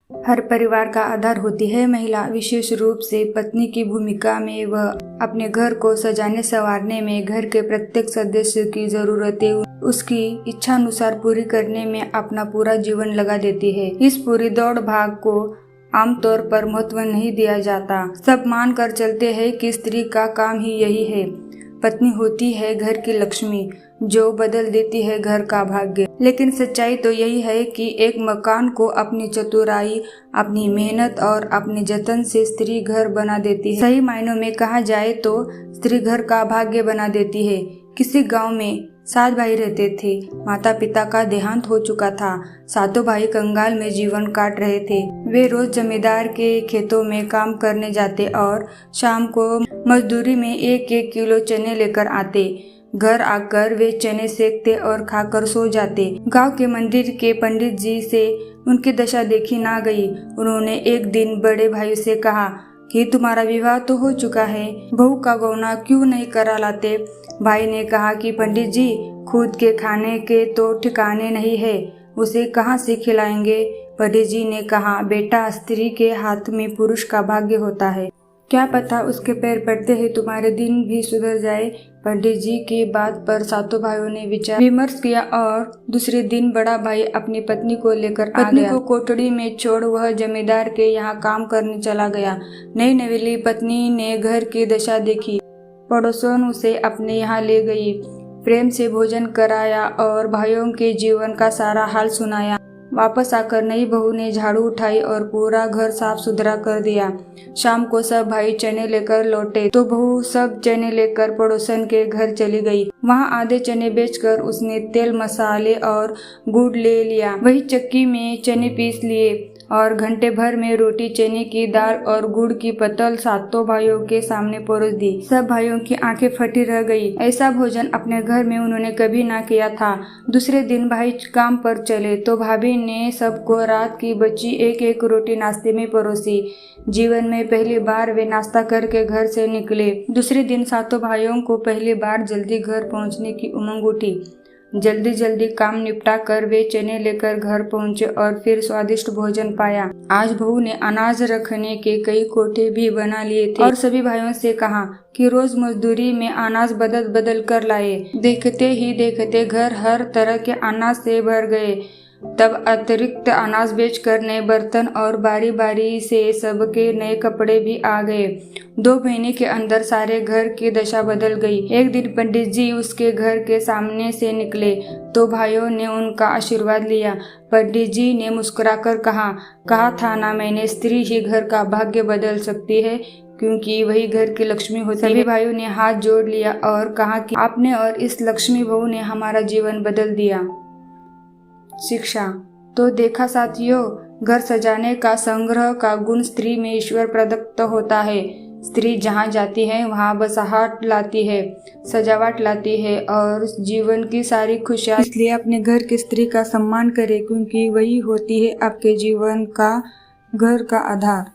हर परिवार का आधार होती है महिला। विशेष रूप से पत्नी की भूमिका में वह अपने घर को सजाने संवारने में, घर के प्रत्येक सदस्य की जरूरतें उसकी इच्छानुसार पूरी करने में अपना पूरा जीवन लगा देती है। इस पूरी दौड़ भाग को आमतौर पर महत्व नहीं दिया जाता। सब मान कर चलते हैं कि स्त्री का काम ही यही है। पत्नी होती है घर की लक्ष्मी, जो बदल देती है घर का भाग्य। लेकिन सच्चाई तो यही है कि एक मकान को अपनी चतुराई, अपनी मेहनत और अपने जतन से स्त्री घर बना देती है। सही मायनों में कहा जाए तो स्त्री घर का भाग्य बना देती है। किसी गांव में 7 भाई रहते थे। माता पिता का देहांत हो चुका था। 7 भाई कंगाल में जीवन काट रहे थे। वे रोज जमींदार के खेतों में काम करने जाते और शाम को मजदूरी में 1-1 किलो चने लेकर आते। घर आकर वे चने सेकते और खाकर सो जाते। गांव के मंदिर के पंडित जी से उनकी दशा देखी ना गई। उन्होंने एक दिन बड़े भाई से कहा कि तुम्हारा विवाह तो हो चुका है, बहू का गौना क्यों नहीं करा लाते। भाई ने कहा कि पंडित जी, खुद के खाने के तो ठिकाने नहीं है, उसे कहाँ से खिलाएंगे। पंडित जी ने कहा, बेटा, स्त्री के हाथ में पुरुष का भाग्य होता है, क्या पता उसके पैर पड़ते ही तुम्हारे दिन भी सुधर जाए। पंडित जी की बात पर 7 भाइयों ने विचार विमर्श किया और दूसरे दिन बड़ा भाई अपनी पत्नी को लेकर आ गया। पत्नी को कोठड़ी में छोड़ वह जमींदार के यहाँ काम करने चला गया। नई नवेली पत्नी ने घर की दशा देखी। पड़ोसन उसे अपने यहाँ ले गई, प्रेम से भोजन कराया और भाइयों के जीवन का सारा हाल सुनाया। वापस आकर नई बहू ने झाड़ू उठाई और पूरा घर साफ सुथरा कर दिया। शाम को सब भाई चने लेकर लौटे तो बहू सब चने लेकर पड़ोसन के घर चली गई। वहां आधे चने बेचकर उसने तेल, मसाले और गुड़ ले लिया। वही चक्की में चने पीस लिए और घंटे भर में रोटी, चने की दाल और गुड़ की पतल 7 भाइयों के सामने परोस दी। सब भाइयों की आंखें फटी रह गई। ऐसा भोजन अपने घर में उन्होंने कभी ना किया था। दूसरे दिन भाई काम पर चले तो भाभी ने सबको रात की बची 1-1 रोटी नाश्ते में परोसी। जीवन में पहली बार वे नाश्ता करके घर से निकले। दूसरे दिन 7 भाइयों को पहली बार जल्दी घर पहुंचने की उमंग उठी। जल्दी जल्दी काम निपटा कर वे चने लेकर घर पहुंचे और फिर स्वादिष्ट भोजन पाया। आज बहू ने अनाज रखने के कई कोठे भी बना लिए थे और सभी भाइयों से कहा कि रोज मजदूरी में अनाज बदल बदल कर लाए। देखते ही देखते घर हर तरह के अनाज से भर गए। तब अतिरिक्त अनाज बेचकर नए बर्तन और बारी बारी से सबके नए कपड़े भी आ गए। 2 महीने के अंदर सारे घर की दशा बदल गई। एक दिन पंडित जी उसके घर के सामने से निकले तो भाइयों ने उनका आशीर्वाद लिया। पंडित जी ने मुस्कुराकर कहा था ना मैंने, स्त्री ही घर का भाग्य बदल सकती है, क्योंकि वही घर की लक्ष्मी होती है। सभी भाइयों ने हाथ जोड़ लिया और कहा कि आपने और इस लक्ष्मी बहू ने हमारा जीवन बदल दिया। शिक्षा तो देखा साथियों, घर सजाने का, संग्रह का गुण स्त्री में ईश्वर प्रदत्त होता है। स्त्री जहाँ जाती है वहाँ बसाहट लाती है, सजावट लाती है और जीवन की सारी खुशियाँ। इसलिए अपने घर की स्त्री का सम्मान करें, क्योंकि वही होती है आपके जीवन का, घर का आधार।